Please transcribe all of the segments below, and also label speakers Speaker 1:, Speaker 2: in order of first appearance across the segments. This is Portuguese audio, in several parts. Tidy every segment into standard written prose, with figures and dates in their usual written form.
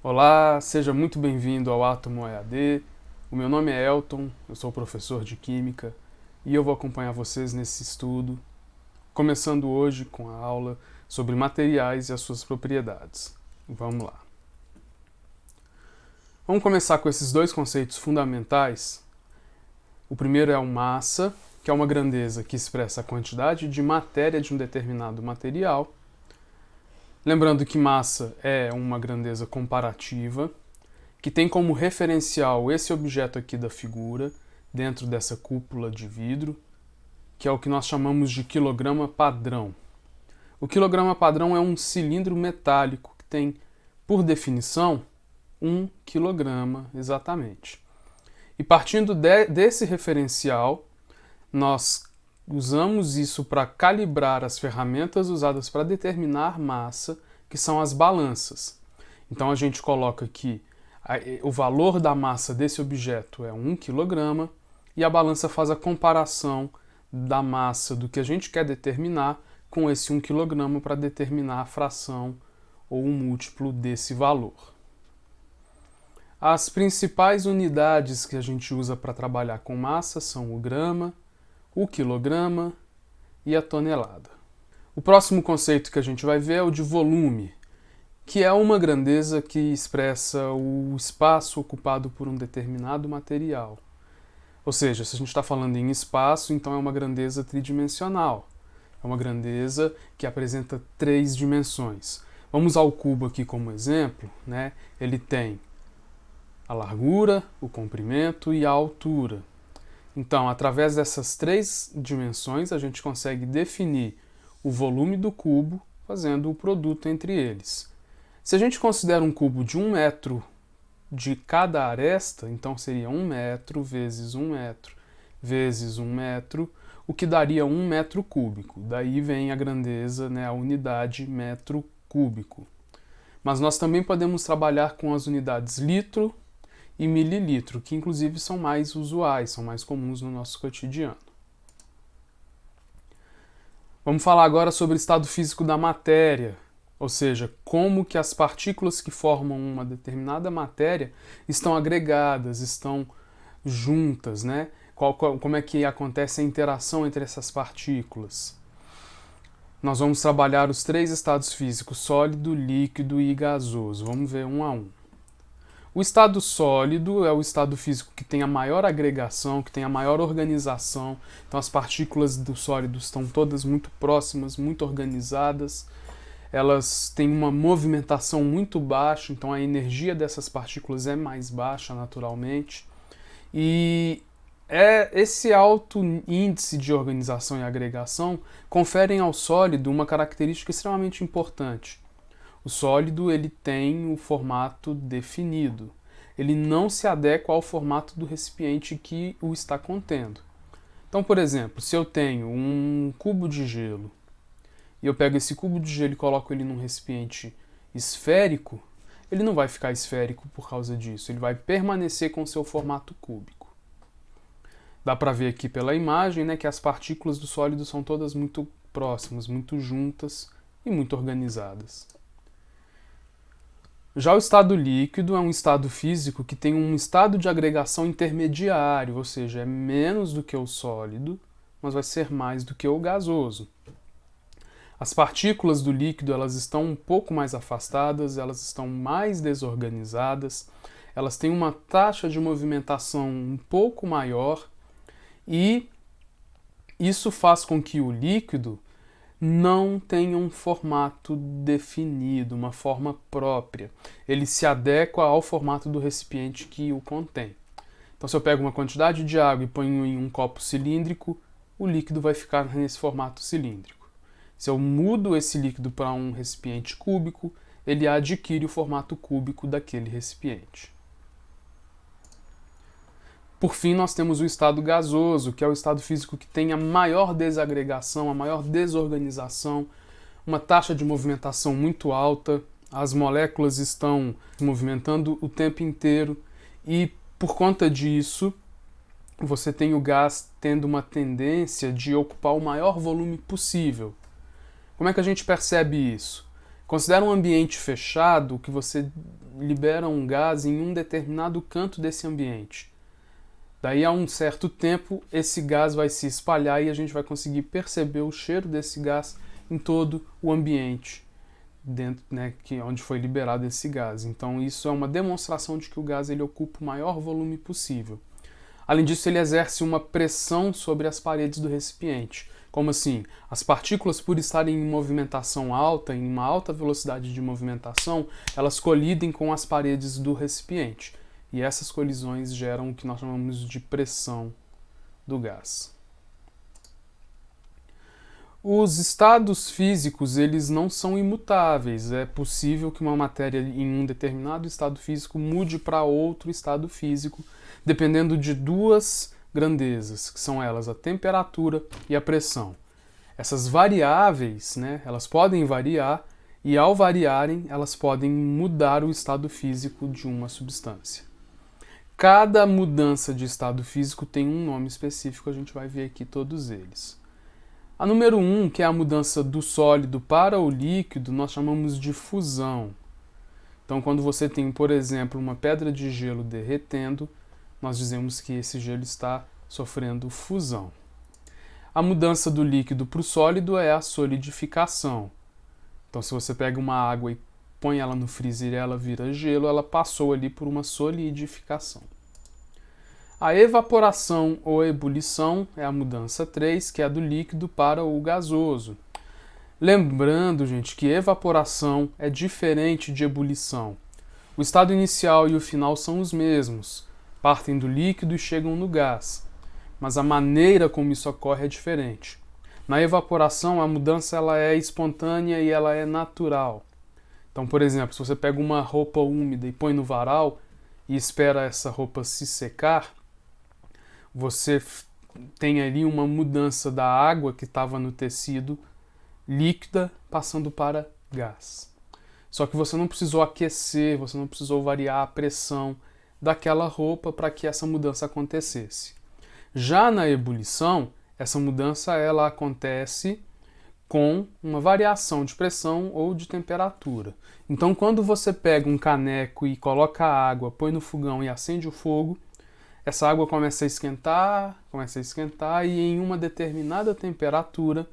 Speaker 1: Olá, seja muito bem-vindo ao Átomo EAD. O meu nome é Elton, eu sou professor de Química e eu vou acompanhar vocês nesse estudo, começando hoje com a aula sobre materiais e as suas propriedades. Vamos lá. Vamos começar com esses dois conceitos fundamentais. O primeiro é o massa, que é uma grandeza que expressa a quantidade de matéria de um determinado material. Lembrando que massa é uma grandeza comparativa, que tem como referencial esse objeto aqui da figura, dentro dessa cúpula de vidro, que é o que nós chamamos de quilograma padrão. O quilograma padrão é um cilindro metálico que tem, por definição, 1 quilograma exatamente. E partindo desse referencial, nós usamos isso para calibrar as ferramentas usadas para determinar massa, que são as balanças. Então a gente coloca aqui o valor da massa desse objeto é 1 kg e a balança faz a comparação da massa do que a gente quer determinar com esse 1 kg para determinar a fração ou um múltiplo desse valor. As principais unidades que a gente usa para trabalhar com massa são o grama, o quilograma e a tonelada. O próximo conceito que a gente vai ver é o de volume, que é uma grandeza que expressa o espaço ocupado por um determinado material. Ou seja, se a gente está falando em espaço, então é uma grandeza tridimensional. É uma grandeza que apresenta 3 dimensões. Vamos ao cubo aqui como exemplo, né? Ele tem a largura, o comprimento e a altura. Então, através dessas 3 dimensões, a gente consegue definir o volume do cubo, fazendo o produto entre eles. Se a gente considera um cubo de 1 metro de cada aresta, então seria 1 metro vezes 1 metro vezes 1 metro, o que daria 1 metro cúbico. Daí vem a grandeza, né, a unidade metro cúbico. Mas nós também podemos trabalhar com as unidades litro e mililitro, que inclusive são mais usuais, são mais comuns no nosso cotidiano. Vamos falar agora sobre o estado físico da matéria, ou seja, como que as partículas que formam uma determinada matéria estão agregadas, estão juntas, né? Como é que acontece a interação entre essas partículas. Nós vamos trabalhar os 3 estados físicos, sólido, líquido e gasoso. Vamos ver um a um. O estado sólido é o estado físico que tem a maior agregação, que tem a maior organização. Então as partículas do sólido estão todas muito próximas, muito organizadas. Elas têm uma movimentação muito baixa, então a energia dessas partículas é mais baixa naturalmente. E esse alto índice de organização e agregação conferem ao sólido uma característica extremamente importante. O sólido ele tem o formato definido. Ele não se adequa ao formato do recipiente que o está contendo. Então, por exemplo, se eu tenho um cubo de gelo e eu pego esse cubo de gelo e coloco ele num recipiente esférico, ele não vai ficar esférico por causa disso. Ele vai permanecer com seu formato cúbico. Dá para ver aqui pela imagem, né, que as partículas do sólido são todas muito próximas, muito juntas e muito organizadas. Já o estado líquido é um estado físico que tem um estado de agregação intermediário, ou seja, é menos do que o sólido, mas vai ser mais do que o gasoso. As partículas do líquido elas estão um pouco mais afastadas, elas estão mais desorganizadas, elas têm uma taxa de movimentação um pouco maior e isso faz com que o líquido não tem um formato definido, uma forma própria. Ele se adequa ao formato do recipiente que o contém. Então, se eu pego uma quantidade de água e ponho em um copo cilíndrico, o líquido vai ficar nesse formato cilíndrico. Se eu mudo esse líquido para um recipiente cúbico, ele adquire o formato cúbico daquele recipiente. Por fim, nós temos o estado gasoso, que é o estado físico que tem a maior desagregação, a maior desorganização, uma taxa de movimentação muito alta, as moléculas estão se movimentando o tempo inteiro e, por conta disso, você tem o gás tendo uma tendência de ocupar o maior volume possível. Como é que a gente percebe isso? Considera um ambiente fechado que você libera um gás em um determinado canto desse ambiente. Daí, a um certo tempo, esse gás vai se espalhar e a gente vai conseguir perceber o cheiro desse gás em todo o ambiente, dentro, né, onde foi liberado esse gás. Então, isso é uma demonstração de que o gás ele ocupa o maior volume possível. Além disso, ele exerce uma pressão sobre as paredes do recipiente. Como assim? As partículas, por estarem em movimentação alta, em uma alta velocidade de movimentação, elas colidem com as paredes do recipiente. E essas colisões geram o que nós chamamos de pressão do gás. Os estados físicos, eles não são imutáveis. É possível que uma matéria em um determinado estado físico mude para outro estado físico, dependendo de duas grandezas, que são elas a temperatura e a pressão. Essas variáveis, né, elas podem variar e, ao variarem, elas podem mudar o estado físico de uma substância. Cada mudança de estado físico tem um nome específico, a gente vai ver aqui todos eles. A número 1, que é a mudança do sólido para o líquido, nós chamamos de fusão. Então, quando você tem, por exemplo, uma pedra de gelo derretendo, nós dizemos que esse gelo está sofrendo fusão. A mudança do líquido para o sólido é a solidificação. Então, se você pega uma água e põe ela no freezer e ela vira gelo, ela passou ali por uma solidificação. A evaporação ou ebulição é a mudança 3, que é a do líquido para o gasoso. Lembrando, gente, que evaporação é diferente de ebulição. O estado inicial e o final são os mesmos. Partem do líquido e chegam no gás, mas a maneira como isso ocorre é diferente. Na evaporação, a mudança ela é espontânea e ela é natural. Então, por exemplo, se você pega uma roupa úmida e põe no varal e espera essa roupa se secar, você tem ali uma mudança da água que estava no tecido líquida passando para gás. Só que você não precisou aquecer, você não precisou variar a pressão daquela roupa para que essa mudança acontecesse. Já na ebulição, essa mudança ela acontece com uma variação de pressão ou de temperatura. Então, quando você pega um caneco e coloca a água, põe no fogão e acende o fogo, essa água começa a esquentar e em uma determinada temperatura,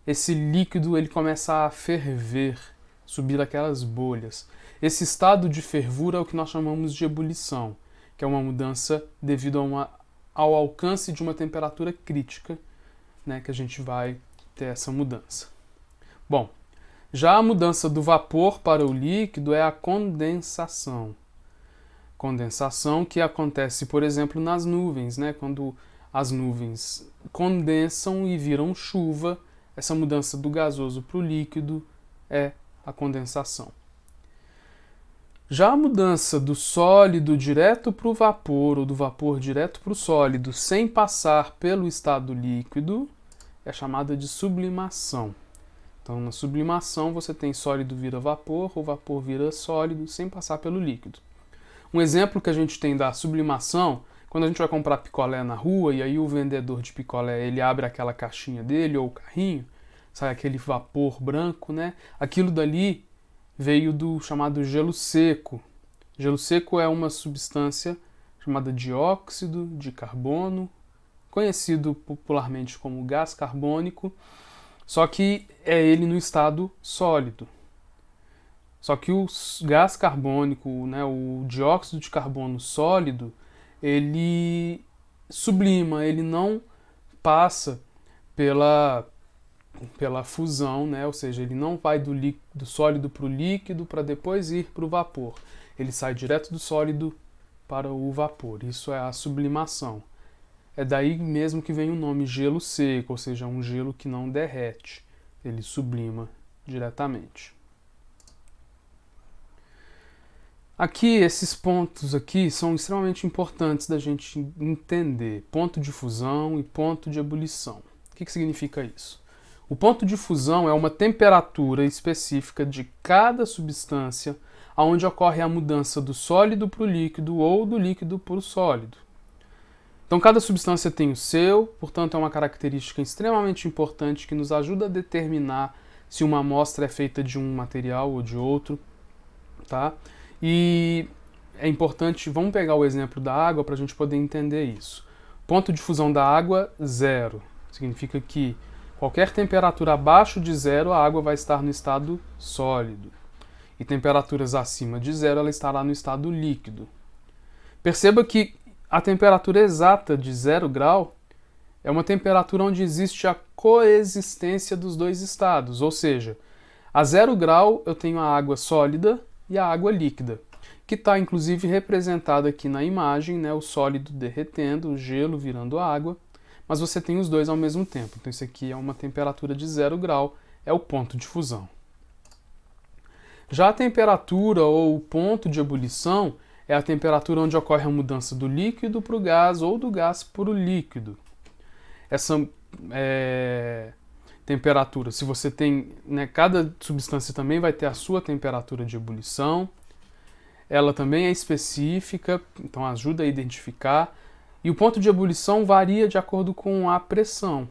Speaker 1: esse líquido ele começa a ferver, subir aquelas bolhas. Esse estado de fervura é o que nós chamamos de ebulição, que é uma mudança devido ao alcance de uma temperatura crítica, né, que a gente vai ter essa mudança. Bom, já a mudança do vapor para o líquido é a condensação. Condensação que acontece, por exemplo, nas nuvens, né? Quando as nuvens condensam e viram chuva, essa mudança do gasoso para o líquido é a condensação. Já a mudança do sólido direto para o vapor ou do vapor direto para o sólido sem passar pelo estado líquido é chamada de sublimação. Então, na sublimação, você tem sólido vira vapor ou vapor vira sólido sem passar pelo líquido. Um exemplo que a gente tem da sublimação, quando a gente vai comprar picolé na rua e aí o vendedor de picolé ele abre aquela caixinha dele ou o carrinho, sai aquele vapor branco, né? Aquilo dali veio do chamado gelo seco. Gelo seco é uma substância chamada dióxido de carbono, conhecido popularmente como gás carbônico, só que é ele no estado sólido. Só que o gás carbônico, né, o dióxido de carbono sólido, ele sublima, ele não passa pela fusão, né? Ou seja, ele não vai do sólido para o líquido para depois ir para o vapor. Ele sai direto do sólido para o vapor. Isso é a sublimação. É daí mesmo que vem o nome gelo seco, ou seja, um gelo que não derrete. Ele sublima diretamente. Aqui, esses pontos aqui são extremamente importantes da gente entender. Ponto de fusão e ponto de ebulição. O que significa isso? O ponto de fusão é uma temperatura específica de cada substância onde ocorre a mudança do sólido para o líquido ou do líquido para o sólido. Então, cada substância tem o seu, portanto, é uma característica extremamente importante que nos ajuda a determinar se uma amostra é feita de um material ou de outro, tá? E é importante, vamos pegar o exemplo da água para a gente poder entender isso. Ponto de fusão da água, 0. Significa que qualquer temperatura abaixo de 0, a água vai estar no estado sólido. E temperaturas acima de 0, ela estará no estado líquido. Perceba que a temperatura exata de 0 grau é uma temperatura onde existe a coexistência dos dois estados, ou seja, a 0 grau eu tenho a água sólida e a água líquida, que está inclusive representada aqui na imagem, né, o sólido derretendo, o gelo virando água, mas você tem os dois ao mesmo tempo. Então isso aqui é uma temperatura de 0 grau, é o ponto de fusão. Já a temperatura ou o ponto de ebulição é a temperatura onde ocorre a mudança do líquido para o gás ou do gás para o líquido. Essa temperatura, se você tem, né, cada substância também vai ter a sua temperatura de ebulição, ela também é específica, então ajuda a identificar, e o ponto de ebulição varia de acordo com a pressão.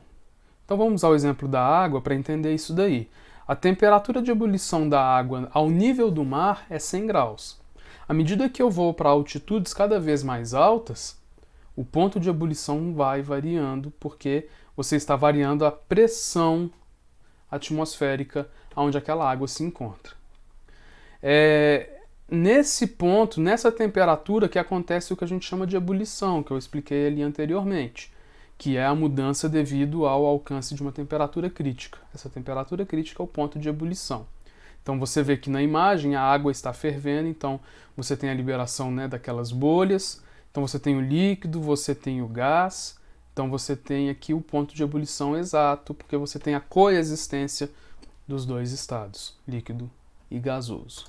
Speaker 1: Então vamos usar o exemplo da água para entender isso daí. A temperatura de ebulição da água ao nível do mar é 100 graus. À medida que eu vou para altitudes cada vez mais altas, o ponto de ebulição vai variando, porque você está variando a pressão atmosférica onde aquela água se encontra. Nesse ponto, nessa temperatura, que acontece o que a gente chama de ebulição, que eu expliquei ali anteriormente, que é a mudança devido ao alcance de uma temperatura crítica. Essa temperatura crítica é o ponto de ebulição. Então você vê que na imagem a água está fervendo, então você tem a liberação, né, daquelas bolhas, então você tem o líquido, você tem o gás, então você tem aqui o ponto de ebulição exato, porque você tem a coexistência dos dois estados, líquido e gasoso.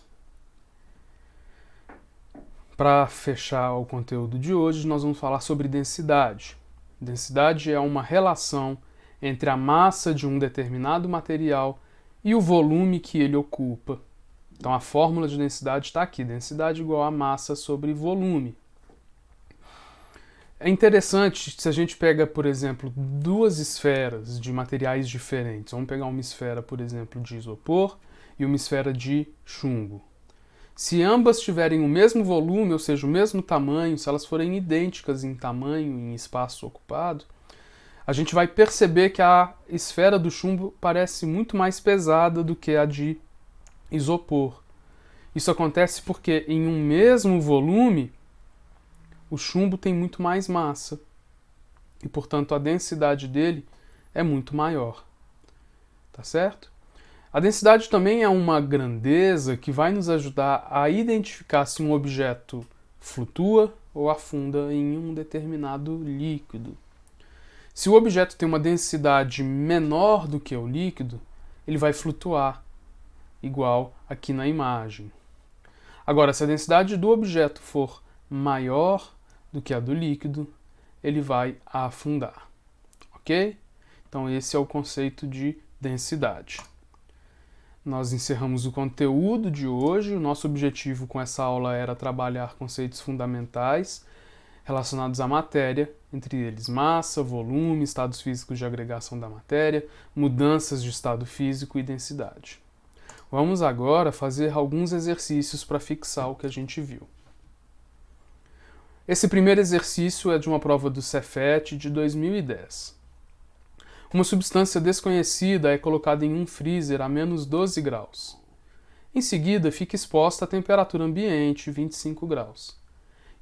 Speaker 1: Para fechar o conteúdo de hoje, nós vamos falar sobre densidade. Densidade é uma relação entre a massa de um determinado material e o volume que ele ocupa. Então a fórmula de densidade está aqui, densidade igual a massa sobre volume. É interessante se a gente pega, por exemplo, duas esferas de materiais diferentes. Vamos pegar uma esfera, por exemplo, de isopor e uma esfera de chumbo. Se ambas tiverem o mesmo volume, ou seja, o mesmo tamanho, se elas forem idênticas em tamanho, em espaço ocupado, a gente vai perceber que a esfera do chumbo parece muito mais pesada do que a de isopor. Isso acontece porque em um mesmo volume, o chumbo tem muito mais massa e, portanto, a densidade dele é muito maior. Tá certo? A densidade também é uma grandeza que vai nos ajudar a identificar se um objeto flutua ou afunda em um determinado líquido. Se o objeto tem uma densidade menor do que o líquido, ele vai flutuar, igual aqui na imagem. Agora, se a densidade do objeto for maior do que a do líquido, ele vai afundar. Ok? Então esse é o conceito de densidade. Nós encerramos o conteúdo de hoje. O nosso objetivo com essa aula era trabalhar conceitos fundamentais relacionados à matéria, entre eles massa, volume, estados físicos de agregação da matéria, mudanças de estado físico e densidade. Vamos agora fazer alguns exercícios para fixar o que a gente viu. Esse primeiro exercício é de uma prova do Cefet de 2010. Uma substância desconhecida é colocada em um freezer a menos 12 graus. Em seguida, fica exposta à temperatura ambiente, 25 graus.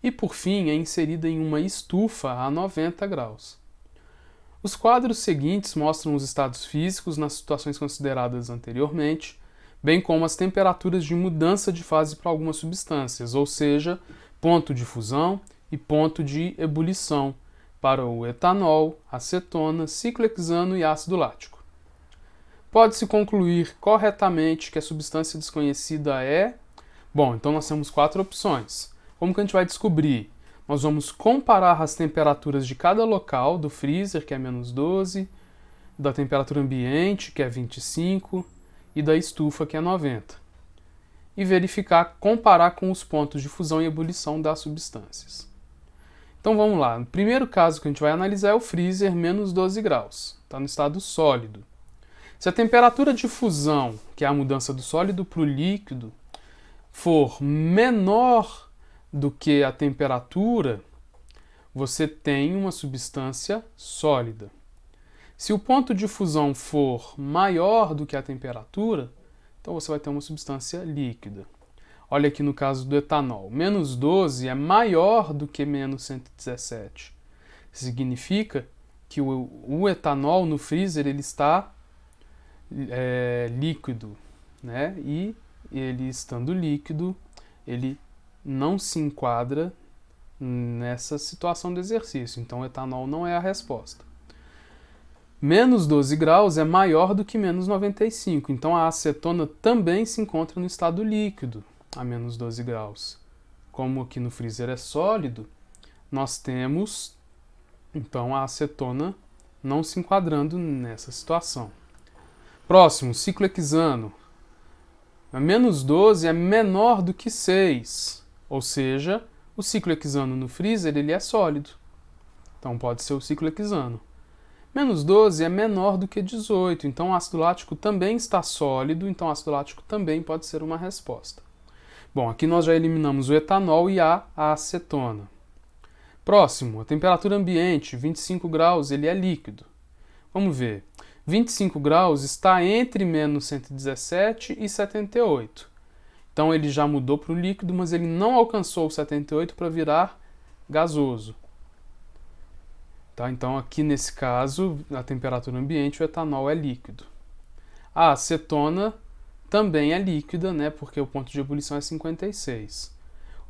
Speaker 1: E, por fim, é inserida em uma estufa a 90 graus. Os quadros seguintes mostram os estados físicos nas situações consideradas anteriormente, bem como as temperaturas de mudança de fase para algumas substâncias, ou seja, ponto de fusão e ponto de ebulição para o etanol, acetona, ciclo hexano e ácido lático. Pode-se concluir corretamente que a substância desconhecida é... Bom, então nós temos 4 opções. Como que a gente vai descobrir? Nós vamos comparar as temperaturas de cada local, do freezer, que é menos 12, da temperatura ambiente, que é 25, e da estufa, que é 90. E verificar, comparar com os pontos de fusão e ebulição das substâncias. Então vamos lá. O primeiro caso que a gente vai analisar é o freezer menos 12 graus. Está no estado sólido. Se a temperatura de fusão, que é a mudança do sólido para o líquido, for menor do que a temperatura, você tem uma substância sólida. Se o ponto de fusão for maior do que a temperatura, então você vai ter uma substância líquida. Olha aqui no caso do etanol. Menos 12 é maior do que menos 117. Significa que o etanol no freezer ele está líquido, né? E ele estando líquido, ele não se enquadra nessa situação do exercício. Então o etanol não é a resposta. Menos 12 graus é maior do que menos 95. Então a acetona também se encontra no estado líquido a menos 12 graus. Como aqui no freezer é sólido, nós temos então a acetona não se enquadrando nessa situação. Próximo, ciclo hexano. A menos 12 é menor do que 6, ou seja, o ciclo hexano no freezer ele é sólido. Então pode ser o ciclo hexano. Menos 12 é menor do que 18, então o ácido lático também está sólido, então o ácido lático também pode ser uma resposta. Bom, aqui nós já eliminamos o etanol e a acetona. Próximo, a temperatura ambiente, 25 graus, ele é líquido. Vamos ver. 25 graus está entre menos 117 e 78. Então ele já mudou para o líquido, mas ele não alcançou o 78 para virar gasoso. Tá? Então aqui nesse caso, na temperatura ambiente, o etanol é líquido. A acetona também é líquida, né? Porque o ponto de ebulição é 56.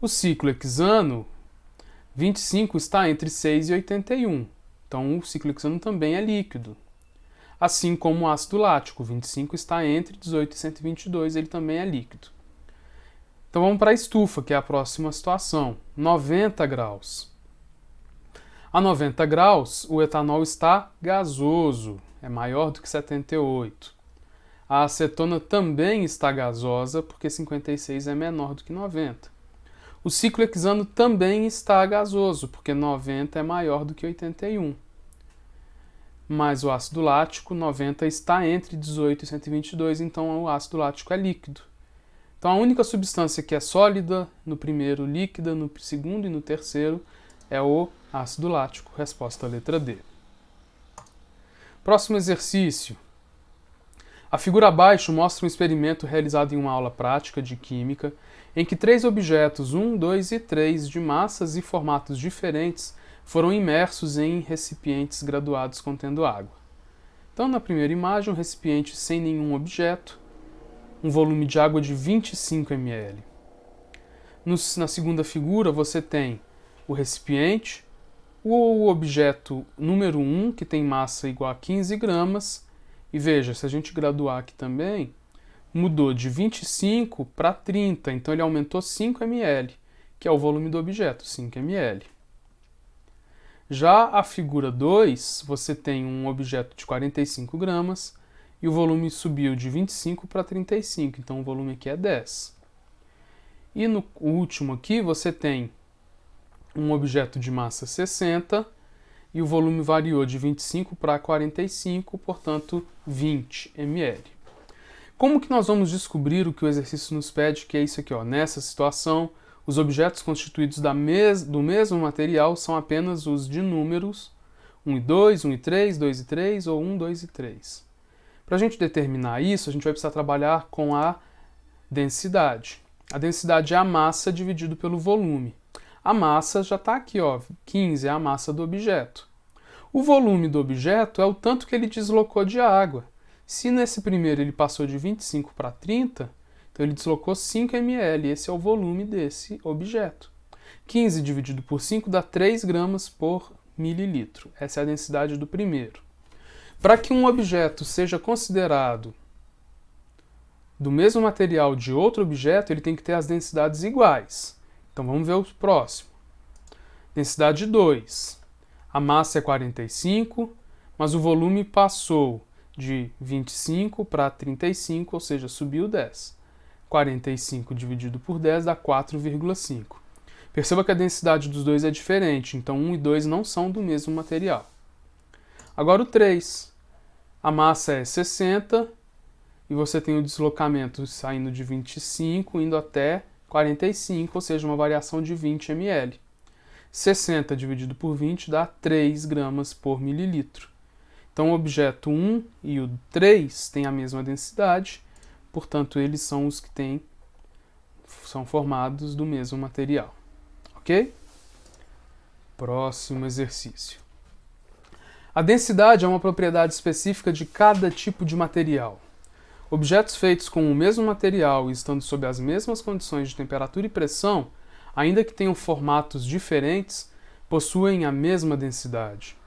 Speaker 1: O ciclo hexano, 25 está entre 6 e 81. Então o ciclo hexano também é líquido. Assim como o ácido lático, 25 está entre 18 e 122, ele também é líquido. Então vamos para a estufa, que é a próxima situação. 90 graus. A 90 graus, o etanol está gasoso, é maior do que 78. A acetona também está gasosa, porque 56 é menor do que 90. O ciclo hexano também está gasoso, porque 90 é maior do que 81. Mas o ácido lático, 90, está entre 18 e 122, então o ácido lático é líquido. Então a única substância que é sólida no primeiro, líquida no segundo e no terceiro é o ácido lático. Resposta à letra D. Próximo exercício. A figura abaixo mostra um experimento realizado em uma aula prática de química em que 3 objetos, 1, 2 e 3, de massas e formatos diferentes, foram imersos em recipientes graduados contendo água. Então, na primeira imagem, um recipiente sem nenhum objeto, um volume de água de 25 ml. Na segunda figura, você tem o recipiente, o objeto número 1, que tem massa igual a 15 gramas, e veja, se a gente graduar aqui também, mudou de 25 para 30, então ele aumentou 5 ml, que é o volume do objeto, 5 ml. Já a figura 2, você tem um objeto de 45 gramas e o volume subiu de 25 para 35, então o volume aqui é 10. E no último aqui você tem um objeto de massa 60 e o volume variou de 25 para 45, portanto 20 ml. Como que nós vamos descobrir o que o exercício nos pede, que é isso aqui, ó? Nessa situação, os objetos constituídos do mesmo material são apenas os de números 1 e 2, 1 e 3, 2 e 3 ou 1, 2 e 3. Para a gente determinar isso, a gente vai precisar trabalhar com a densidade. A densidade é a massa dividido pelo volume. A massa já está aqui, ó, 15 é a massa do objeto. O volume do objeto é o tanto que ele deslocou de água. Se nesse primeiro ele passou de 25 para 30, então ele deslocou 5 ml, esse é o volume desse objeto. 15 dividido por 5 dá 3 gramas por mililitro. Essa é a densidade do primeiro. Para que um objeto seja considerado do mesmo material de outro objeto, ele tem que ter as densidades iguais. Então vamos ver o próximo. Densidade 2. A massa é 45, mas o volume passou de 25 para 35, ou seja, subiu 10. 45 dividido por 10 dá 4,5. Perceba que a densidade dos dois é diferente, então 1 e 2 não são do mesmo material. Agora o 3. A massa é 60 e você tem o deslocamento saindo de 25 indo até 45, ou seja, uma variação de 20 ml. 60 dividido por 20 dá 3 gramas por mililitro. Então o objeto 1 e o 3 têm a mesma densidade, portanto eles são os que são formados do mesmo material. Ok? Próximo exercício. A densidade é uma propriedade específica de cada tipo de material. Objetos feitos com o mesmo material e estando sob as mesmas condições de temperatura e pressão, ainda que tenham formatos diferentes, possuem a mesma densidade.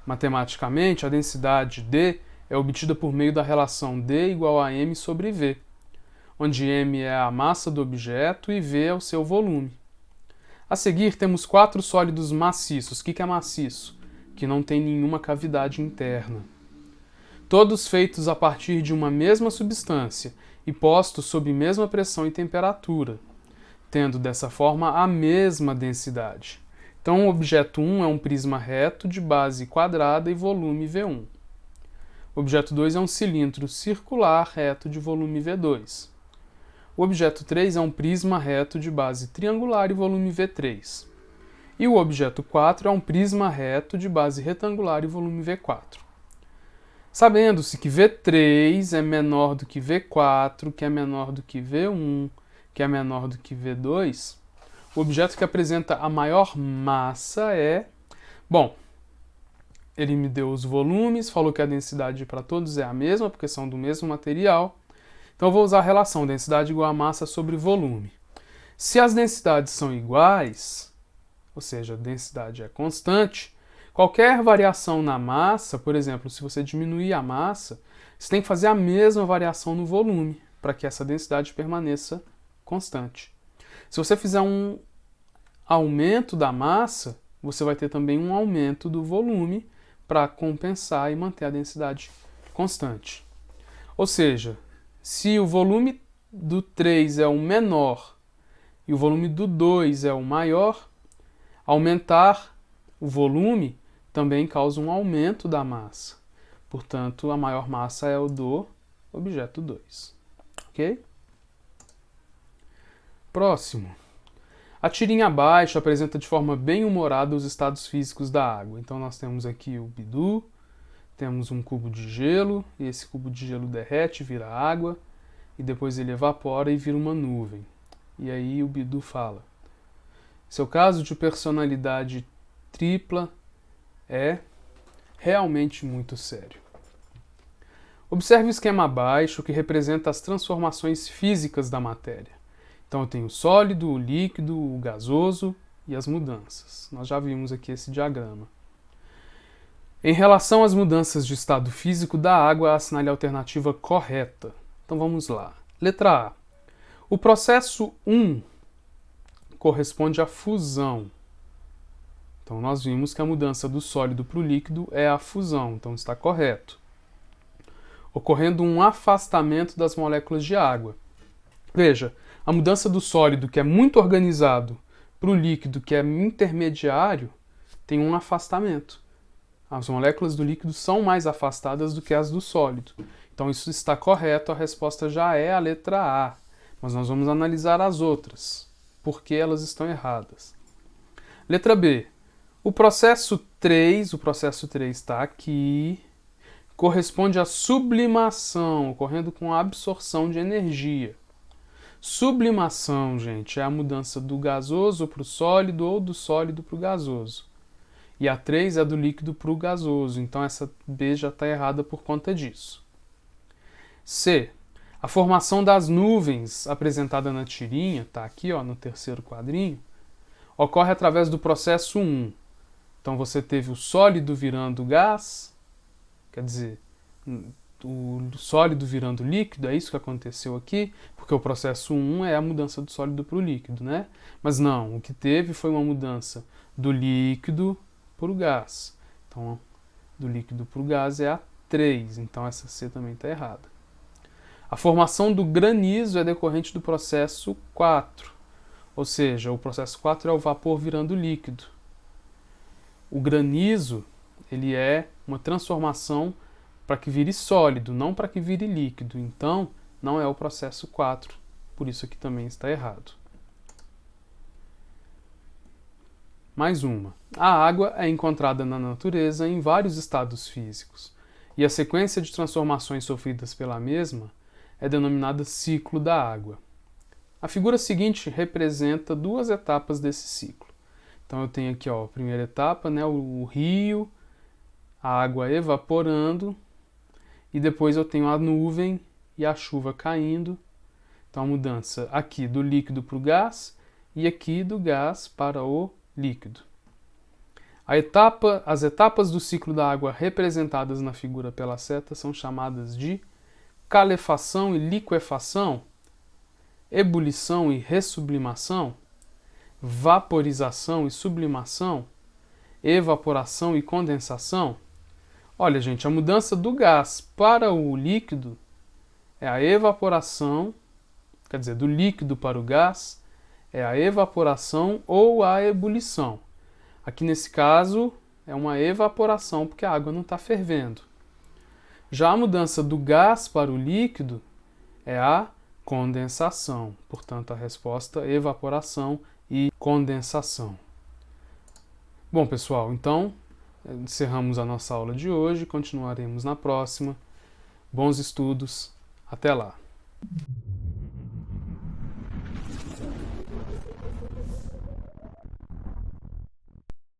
Speaker 1: Matematicamente, a densidade D é obtida por meio da relação D igual a m sobre V, onde m é a massa do objeto e V é o seu volume. A seguir, temos 4 sólidos maciços. O que é maciço? Que não tem nenhuma cavidade interna. Todos feitos a partir de uma mesma substância e postos sob mesma pressão e temperatura, tendo dessa forma a mesma densidade. Então, o objeto 1 é um prisma reto de base quadrada e volume V1. O objeto 2 é um cilindro circular reto de volume V2. O objeto 3 é um prisma reto de base triangular e volume V3. E o objeto 4 é um prisma reto de base retangular e volume V4. Sabendo-se que V3 é menor do que V4, que é menor do que V1, que é menor do que V2, o objeto que apresenta a maior massa é... Bom, ele me deu os volumes, falou que a densidade para todos é a mesma, porque são do mesmo material. Então eu vou usar a relação densidade igual a massa sobre volume. Se as densidades são iguais, ou seja, a densidade é constante, qualquer variação na massa, por exemplo, se você diminuir a massa, você tem que fazer a mesma variação no volume, para que essa densidade permaneça constante. Se você fizer um aumento da massa, você vai ter também um aumento do volume para compensar e manter a densidade constante. Ou seja, se o volume do 3 é o menor e o volume do 2 é o maior, aumentar o volume também causa um aumento da massa. Portanto, a maior massa é o do objeto 2. Ok? Próximo. A tirinha abaixo apresenta de forma bem humorada os estados físicos da água. Então nós temos aqui o bidu, temos um cubo de gelo, e esse cubo de gelo derrete, vira água, e depois ele evapora e vira uma nuvem. E aí o bidu fala: seu caso de personalidade tripla é realmente muito sério. Observe o esquema abaixo que representa as transformações físicas da matéria. Então eu tenho o sólido, o líquido, o gasoso e as mudanças. Nós já vimos aqui esse diagrama. Em relação às mudanças de estado físico da água, assinale a alternativa correta. Então vamos lá. Letra A. O processo 1 corresponde à fusão. Então nós vimos que a mudança do sólido para o líquido é a fusão, então está correto. Ocorrendo um afastamento das moléculas de água. Veja, a mudança do sólido, que é muito organizado, para o líquido, que é intermediário, tem um afastamento. As moléculas do líquido são mais afastadas do que as do sólido. Então isso está correto, a resposta já é a letra A. Mas nós vamos analisar as outras, porque elas estão erradas. Letra B. O processo 3 está aqui, corresponde à sublimação, ocorrendo com a absorção de energia. Sublimação, gente, é a mudança do gasoso para o sólido ou do sólido para o gasoso. E a 3 é do líquido para o gasoso, então essa B já está errada por conta disso. C. A formação das nuvens apresentada na tirinha, está aqui no terceiro quadrinho, ocorre através do processo 1. Então você teve o sólido virando gás, quer dizer, o sólido virando líquido, é isso que aconteceu aqui, porque o processo 1 é a mudança do sólido para o líquido, né? Mas não, o que teve foi uma mudança do líquido para o gás. Então, do líquido para o gás é a 3, então essa C também está errada. A formação do granizo é decorrente do processo 4, ou seja, o processo 4 é o vapor virando líquido. O granizo, ele é uma transformação para que vire sólido, não para que vire líquido. Então, não é o processo 4. Por isso aqui também está errado. Mais uma. A água é encontrada na natureza em vários estados físicos, e a sequência de transformações sofridas pela mesma é denominada ciclo da água. A figura seguinte representa duas etapas desse ciclo. Então eu tenho aqui, ó, a primeira etapa, né, o rio, a água evaporando, e depois eu tenho a nuvem e a chuva caindo. Então a mudança aqui do líquido para o gás e aqui do gás para o líquido. As etapas do ciclo da água representadas na figura pela seta são chamadas de calefação e liquefação, ebulição e ressublimação, vaporização e sublimação, evaporação e condensação. Olha, gente, a mudança do gás para o líquido é a evaporação, quer dizer, do líquido para o gás é a evaporação ou a ebulição. Aqui nesse caso é uma evaporação porque a água não está fervendo. Já a mudança do gás para o líquido é a condensação. Portanto, a resposta é evaporação e condensação. Bom, pessoal, então encerramos a nossa aula de hoje, continuaremos na próxima. Bons estudos, até lá!